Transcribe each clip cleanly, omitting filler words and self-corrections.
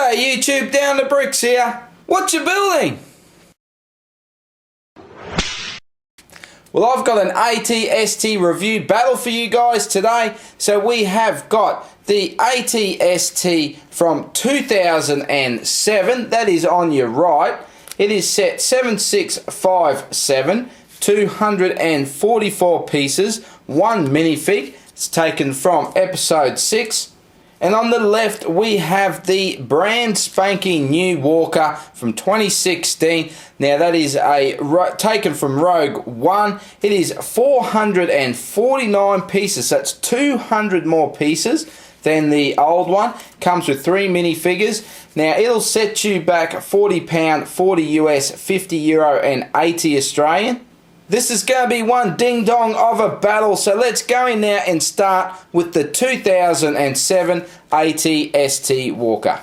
G'day YouTube, Down the Bricks here. What you building? Well, I've got an ATST review battle for you guys today. So we have got the ATST from 2007, that is on your right. It is set 7657, 244 pieces, one minifig. It's taken from episode 6. And on the left we have the brand spanking new Walker from 2016. Now that is taken from Rogue One. It is 449 pieces. That's 200 more pieces than the old one. Comes with 3 minifigures. Now it'll set you back £40, 40 US, 50 euro and 80 Australian. This is going to be one ding dong of a battle, so let's go in now and start with the 2007 ATST Walker.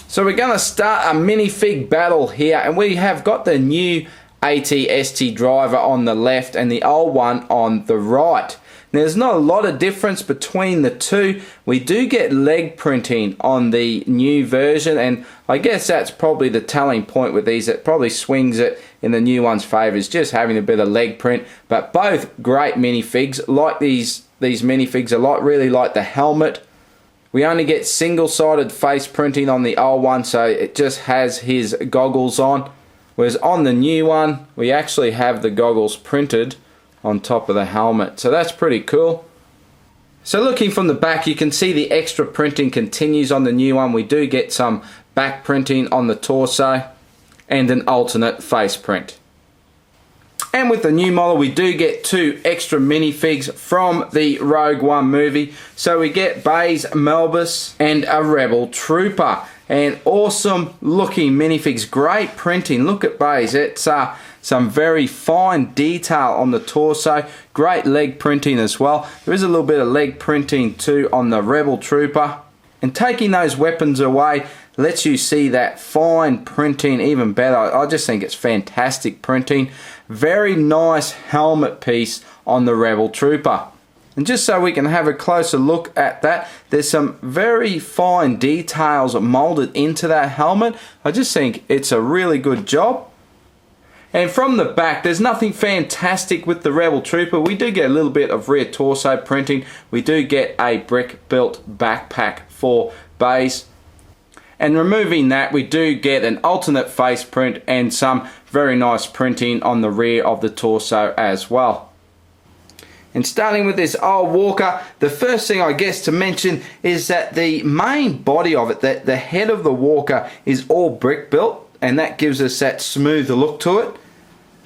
So we're going to start a minifig battle here, and we have got the new ATST driver on the left and the old one on the right. Now, there's not a lot of difference between the two. We do get leg printing on the new version, and I guess that's probably the telling point with these. It probably swings it in the new one's favour, is just having a bit of leg print. But both great minifigs. Like these minifigs a lot. Really like the helmet. We only get single-sided face printing on the old one, so it just has his goggles on. Whereas on the new one, we actually have the goggles printed on top of the helmet, so that's pretty cool. So looking from the back, you can see the extra printing continues on the new one. We do get some back printing on the torso and an alternate face print. And with the new model, we do get 2 extra minifigs from the Rogue One movie. So we get Baze Melbus and a Rebel Trooper, and awesome looking minifigs. Great printing. Look at Baze. It's some very fine detail on the torso. Great leg printing as well. There is a little bit of leg printing too on the Rebel Trooper. And taking those weapons away lets you see that fine printing even better. I just think it's fantastic printing. Very nice helmet piece on the Rebel Trooper. And just so we can have a closer look at that, there's some very fine details molded into that helmet. I just think it's a really good job. And from the back, there's nothing fantastic with the Rebel Trooper. We do get a little bit of rear torso printing. We do get a brick built backpack for Baze. And removing that, we do get an alternate face print and some very nice printing on the rear of the torso as well. And starting with this old Walker, the first thing I guess to mention is that the main body of it, that the head of the Walker is all brick built, and that gives us that smoother look to it.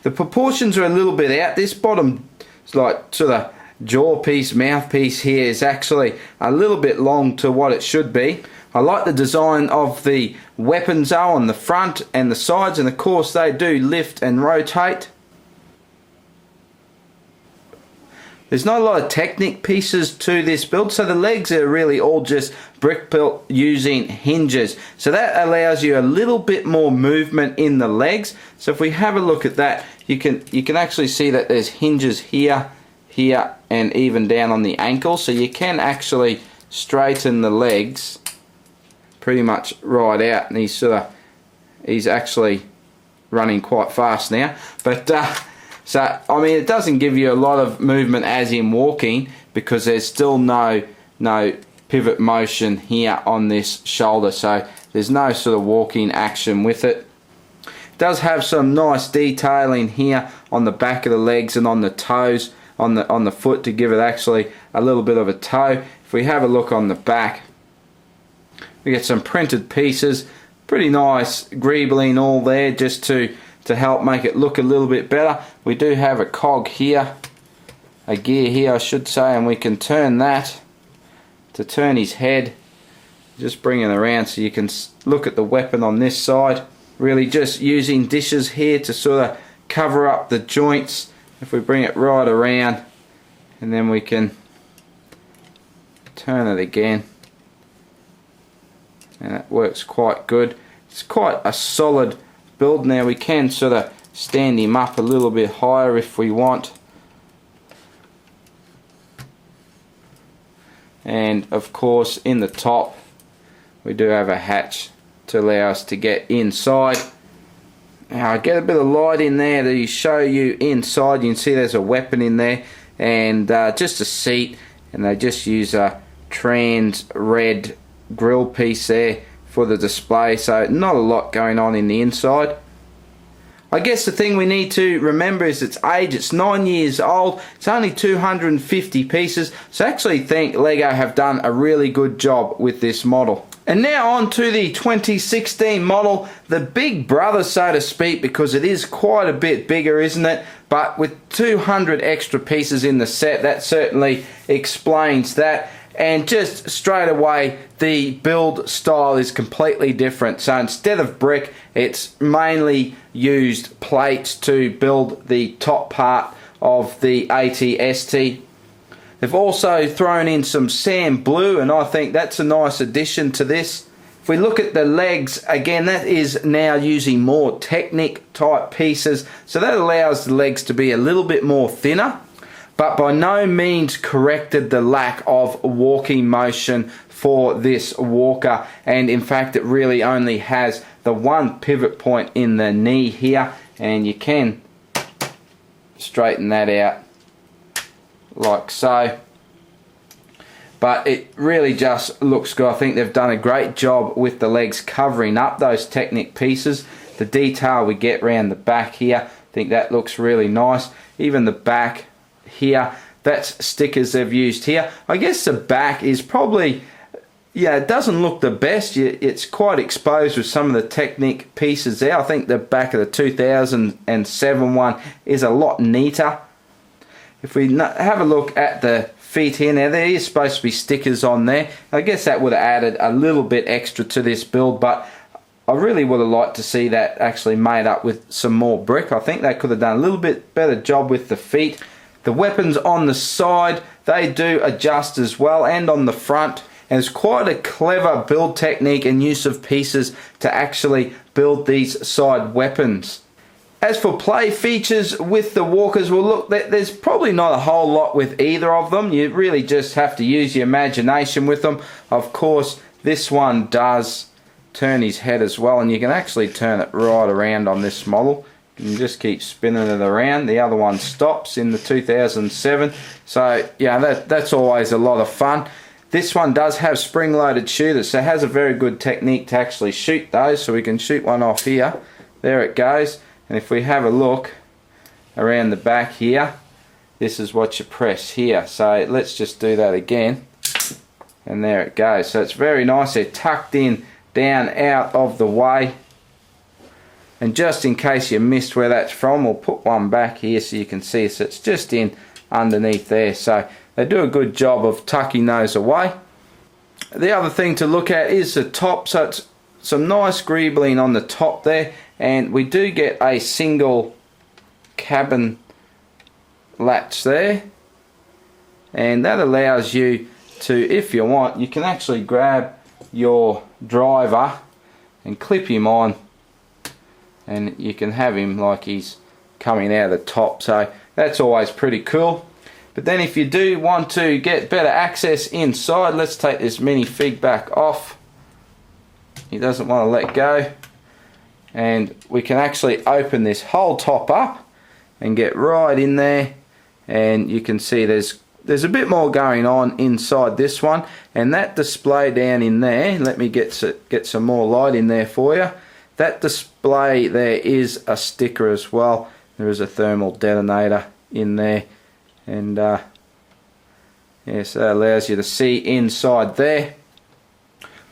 The proportions are a little bit out. This bottom, like sort of jaw piece, mouth piece here is actually a little bit long to what it should be. I like the design of the weapons though on the front and the sides, and of course they do lift and rotate. There's not a lot of Technic pieces to this build, so the legs are really all just brick built using hinges. So that allows you a little bit more movement in the legs. So if we have a look at that, you can actually see that there's hinges here, here, and even down on the ankle. So you can actually straighten the legs pretty much right out, and he's actually running quite fast now. But so, I mean, it doesn't give you a lot of movement as in walking, because there's still no pivot motion here on this shoulder, so there's no sort of walking action with it. It does have some nice detailing here on the back of the legs and on the toes, on the foot, to give it actually a little bit of a toe. If we have a look on the back, we get some printed pieces, pretty nice greebling all there, just to help make it look a little bit better. We do have a cog here, a gear here I should say, and we can turn that to turn his head. Just bring it around so you can look at the weapon on this side. Really just using dishes here to sort of cover up the joints. If we bring it right around, and then we can turn it again, and it works quite good. It's quite a solid build. Now we can sort of stand him up a little bit higher if we want, and of course in the top we do have a hatch to allow us to get inside. Now I get a bit of light in there to show you inside. You can see there's a weapon in there, and just a seat, and they just use a trans red grill piece there for the display, so not a lot going on in the inside. I guess the thing we need to remember is its age. It's 9 years old. It's only 250 pieces, so I actually think Lego have done a really good job with this model. And now on to the 2016 model, the big brother, so to speak, because it is quite a bit bigger, isn't it? But with 200 extra pieces in the set, that certainly explains that. And just straight away, the build style is completely different. So instead of brick, it's mainly used plates to build the top part of the AT-ST. They've also thrown in some sand blue, and I think that's a nice addition to this. If we look at the legs, again, that is now using more Technic type pieces, so that allows the legs to be a little bit more thinner, but by no means corrected the lack of walking motion for this walker. And in fact, it really only has the one pivot point in the knee here, and you can straighten that out like so. But it really just looks good. I think they've done a great job with the legs covering up those Technic pieces. The detail we get around the back here, I think that looks really nice. Even the back here, that's stickers they've used here. I guess the back is probably, yeah, it doesn't look the best. It's quite exposed with some of the Technic pieces there. I think the back of the 2007 one is a lot neater. If we have a look at the feet here, now there is supposed to be stickers on there. I guess that would have added a little bit extra to this build, but I really would have liked to see that actually made up with some more brick. I think they could have done a little bit better job with the feet. The weapons on the side, they do adjust as well, and on the front. And it's quite a clever build technique and use of pieces to actually build these side weapons. As for play features with the walkers, well look, there's probably not a whole lot with either of them. You really just have to use your imagination with them. Of course, this one does turn his head as well, and you can actually turn it right around on this model. You can just keep spinning it around. The other one stops in the 2007. So yeah, that's always a lot of fun. This one does have spring-loaded shooters, so it has a very good technique to actually shoot those. So we can shoot one off here. There it goes. And if we have a look around the back here, this is what you press here. So let's just do that again. And there it goes. So it's very nice. They're tucked in down out of the way. And just in case you missed where that's from, we'll put one back here so you can see. So it's just in underneath there. So they do a good job of tucking those away. The other thing to look at is the top. So it's some nice greebling on the top there. And we do get a single cabin latch there. And that allows you to, if you want, you can actually grab your driver and clip him on, and you can have him like he's coming out of the top. So that's always pretty cool. But then if you do want to get better access inside, let's take this minifig back off. He doesn't want to let go. And we can actually open this whole top up and get right in there, and you can see there's a bit more going on inside this one. And that display down in there, let me get some more light in there for you. That display there is a sticker as well. There is a thermal detonator in there, and yes, that allows you to see inside there.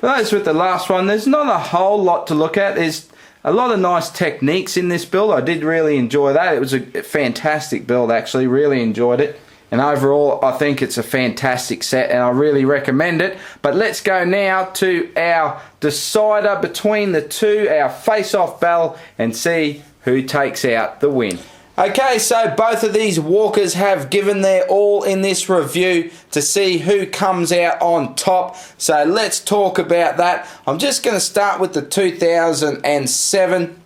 But as with the last one, there's not a whole lot to look at. There's a lot of nice techniques in this build. I did really enjoy that. It was a fantastic build, actually. Really enjoyed it. And overall, I think it's a fantastic set, and I really recommend it. But let's go now to our decider between the two, our face-off battle, and see who takes out the win. Okay, so both of these walkers have given their all in this review to see who comes out on top. So let's talk about that. I'm just going to start with the 2007.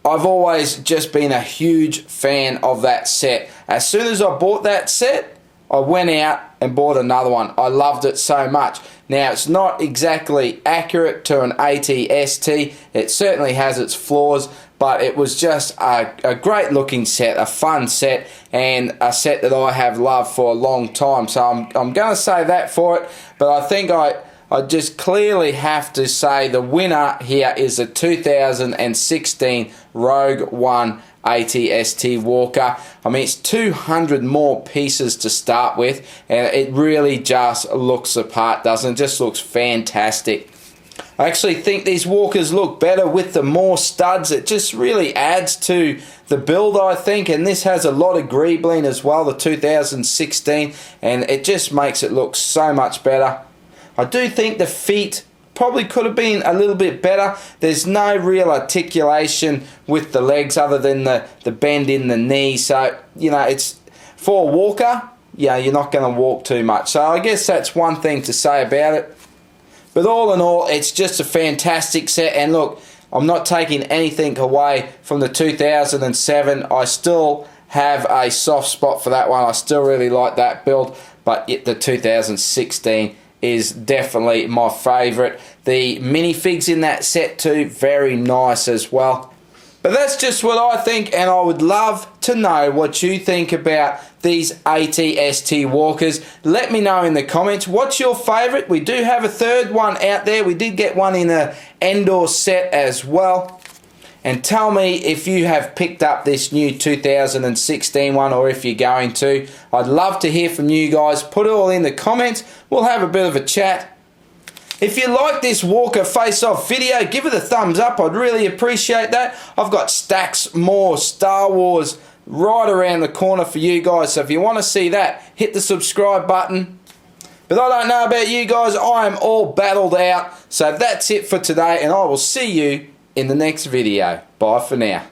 I've always just been a huge fan of that set. As soon as I bought that set, I went out and bought another one. I loved it so much. Now, it's not exactly accurate to an AT-ST. It certainly has its flaws, but it was just a great looking set, a fun set, and a set that I have loved for a long time. So I'm going to say that for it, but I think I just clearly have to say the winner here is the 2016 Rogue One AT-ST Walker. I mean, it's 200 more pieces to start with, and it really just looks the part, doesn't it? It just looks fantastic. I actually think these walkers look better with the more studs. It just really adds to the build, I think, and this has a lot of greebling as well, the 2016, and it just makes it look so much better. I do think the feet probably could have been a little bit better. There's no real articulation with the legs other than the bend in the knee. So, you know, it's for a walker, yeah, you're not going to walk too much. So I guess that's one thing to say about it. But all in all, it's just a fantastic set. And look, I'm not taking anything away from the 2007. I still have a soft spot for that one. I still really like that build. But the 2016 is definitely my favourite. The minifigs in that set too, very nice as well. But that's just what I think, and I would love to know what you think about these AT-ST walkers. Let me know in the comments. What's your favourite? We do have a third one out there. We did get one in an Endor set as well. And tell me if you have picked up this new 2016 one, or if you're going to. I'd love to hear from you guys. Put it all in the comments. We'll have a bit of a chat. If you like this Walker face-off video, give it a thumbs up. I'd really appreciate that. I've got stacks more Star Wars right around the corner for you guys. So if you want to see that, hit the subscribe button. But I don't know about you guys. I am all battled out. So that's it for today, and I will see you in the next video. Bye for now.